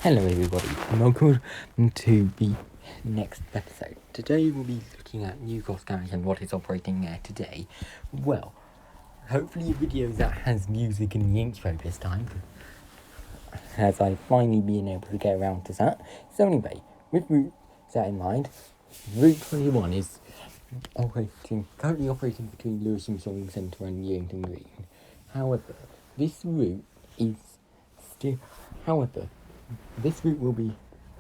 Hello everybody, and welcome to the next episode. Today we'll be looking at New Cross Garage and what is operating there today. Well, hopefully a video that has music in the intro this time, as I've finally been able to get around to that. So anyway, with that in mind, Route 21 is currently operating between Lewisham Shopping Centre and Yerington Green. However, this route will be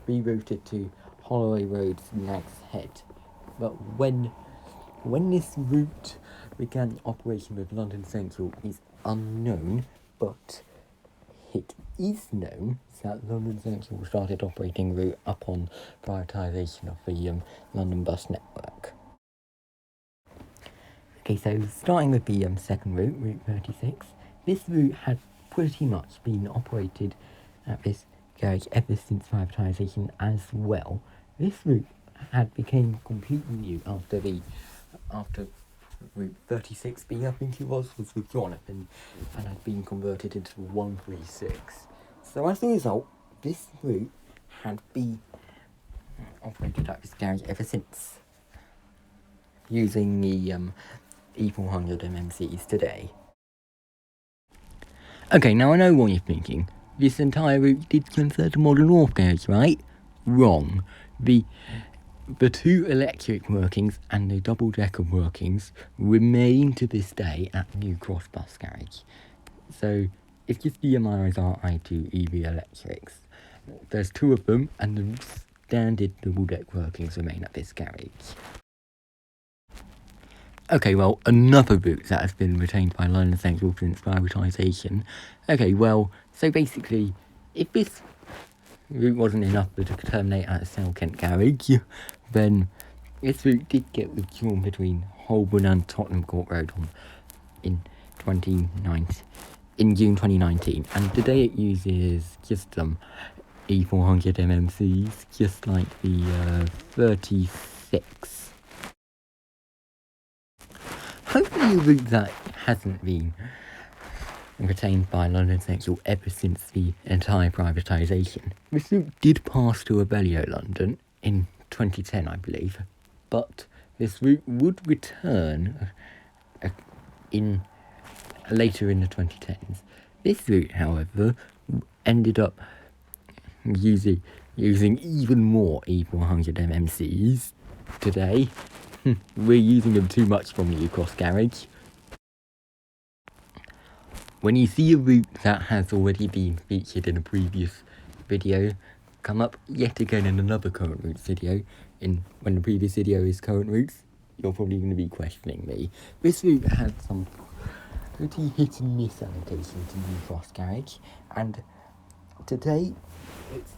rerouted to Holloway Road's Nags Head. But when this route began operation with London Central is unknown, but it is known that London Central started operating the route upon privatisation of the London bus network. Okay, so starting with the second route, Route 36, this route had pretty much been operated at this garage ever since privatisation as well. This route had become completely new after Route 36B, I think it was withdrawn and had been converted into 136. So as a result, this route had been operated at this garage ever since, using the E400 MMCs today. Okay, now I know what you're thinking. This entire route did convert to Model North garage, right? Wrong. The two electric workings and the double-decker workings remain to this day at New Cross Bus Garage. So it's just the MRSR i2 EV electrics. There's two of them, and the standard double-deck workings remain at this garage. Okay, well, another route that has been retained by London Central since privatisation. Okay, well, so basically, if this route wasn't enough to terminate at Selkent garage, then this route did get withdrawn between Holborn and Tottenham Court Road in June 2019, and today it uses just E400 MMCs, just like the 36. Hopefully a route that hasn't been retained by London Central ever since the entire privatisation. This route did pass to Abellio London in 2010, I believe, but this route would return later in the 2010s. This route, however, ended up using even more E400 MMCs today. We're using them too much from New Cross Garage. When you see a route that has already been featured in a previous video come up yet again in another current routes video, when the previous video is current routes, you're probably going to be questioning me. This route had some pretty hit and miss allocation to New Cross Garage, and today it's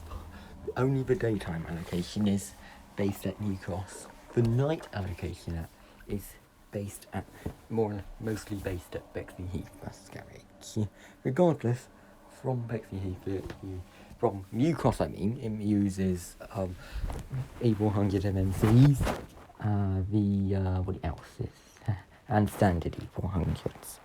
only the daytime allocation is based at New Cross. The night allocation is mostly based at Bexley Heath Bus Garage. Regardless, from Bexley Heath, from New Cross, it uses E400 MMCs, what else is, and standard E400s.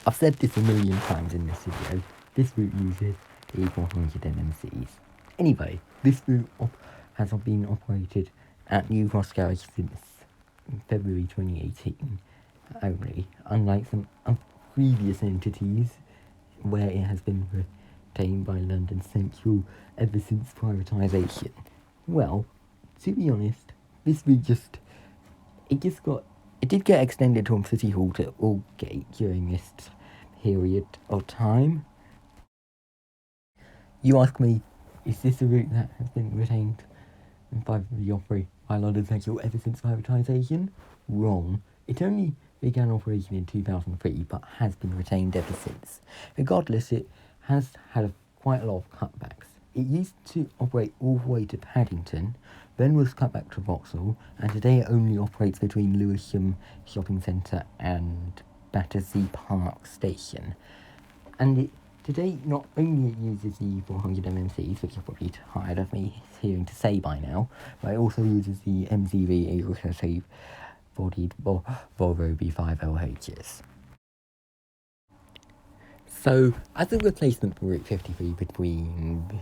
I've said this a million times in this video. This route uses E400 MMCs. Anyway, this route has been operated at New Cross Garage since February 2018 only, unlike some previous entities where it has been retained by London Central ever since privatisation. Well, to be honest, this route did get extended from City Hall to Aldgate during this period of time. You ask me, is this a route that has been retained by London Central ever since privatisation? Wrong. It only began operation in 2003, but has been retained ever since. Regardless, it has had quite a lot of cutbacks. It used to operate all the way to Paddington, then was cut back to Vauxhall, and today it only operates between Lewisham Shopping Centre and Battersea Park Station. And today, not only it uses the 400 MMCs, which you're probably tired of me hearing to say by now, but it also uses the MZV bodied Volvo B5 LHs. So, as a replacement for Route 53 between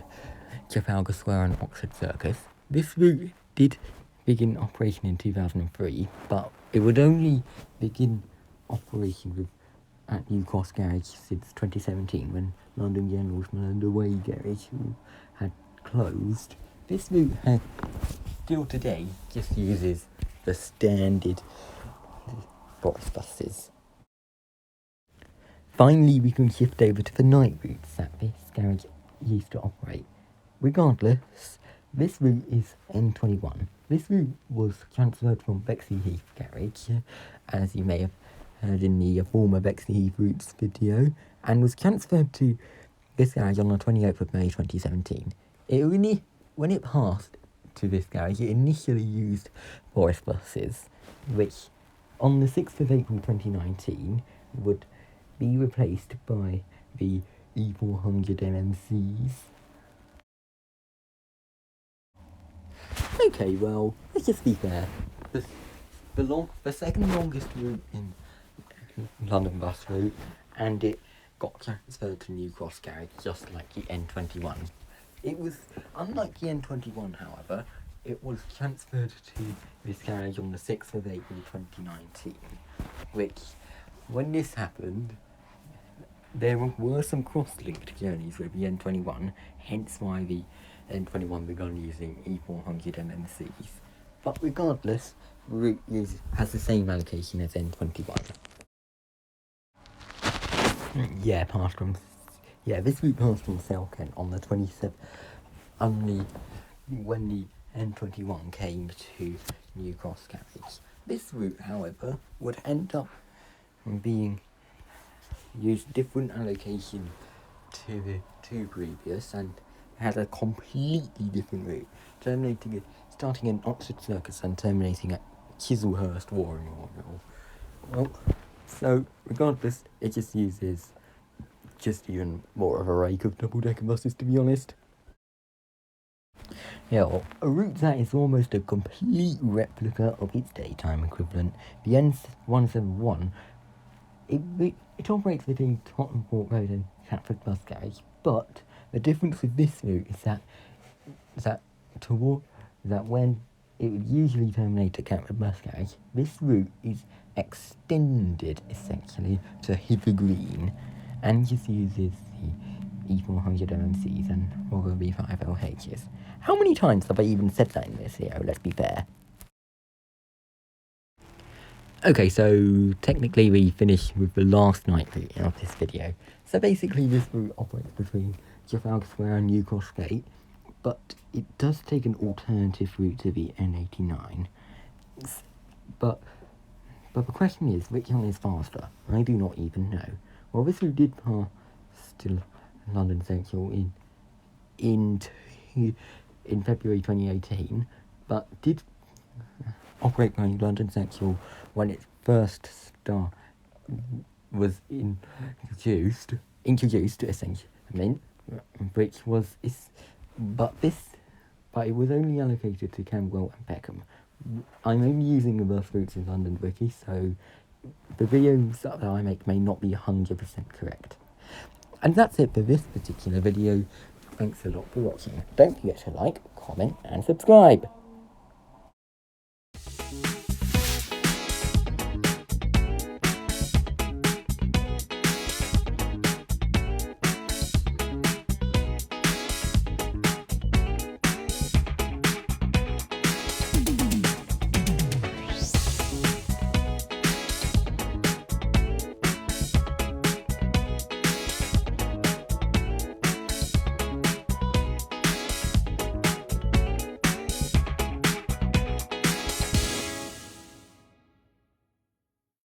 Trafalgar Square and Oxford Circus, this route did begin operation in 2003, but it would only begin operation at New Cross Garage since 2017, when London General's Melinda Way Garage had closed. This route still today just uses the standard Boris buses. Finally, we can shift over to the night routes that this garage used to operate. Regardless, this route is N21. This route was transferred from Bexley Heath Garage, as you may have heard in the former Bexley Heath routes video, and was transferred to this garage on the 28th of May 2017. When it passed to this garage, it initially used Boris buses, which on the 6th of April 2019 would be replaced by the E400 MMCs. Okay, well, let's just be fair. The second longest route in London bus route, and it got transferred to New Cross Garage, just like the N21. It was, unlike the N21, however, it was transferred to this garage on the 6th of April 2019, which, when this happened, there were some cross-linked journeys with the N21, hence why the N21 began using E400 MMCs. But regardless, the route has the same allocation as N21. This route passed from Selkent on the 27th, only when the N21 came to New Cross Garage. This route, however, would end up being used different allocation to the two previous, and had a completely different route, starting in Oxford Circus and terminating at Chislehurst War Memorial. Well, so regardless, it just uses even more of a rake of double-decker buses, to be honest. Yeah, a route that is almost a complete replica of its daytime equivalent, the N171. It operates between Tottenham Court Road and Catford Bus Garage, but the difference with this route is that when it would usually terminate at Catford Bus Garage, this route is extended essentially to Hither Green, and just uses the E400 MMCs and Royal B5LHs. How many times have I even said that in this video? Let's be fair. Okay, so technically we finished with the last night route of this video. So basically this route operates between Trafalgar Square and New Cross Gate, but it does take an alternative route to the N89. But the question is, which one is faster? I do not even know. Well, this route did pass to London Central in February 2018, but did operate by London Central when it first was introduced essentially, but it was only allocated to Camberwell and Peckham. I'm only using the bus routes in London Wiki, so the videos that I make may not be 100% correct. And that's it for this particular video. Thanks a lot for watching. Don't forget to like, comment and subscribe.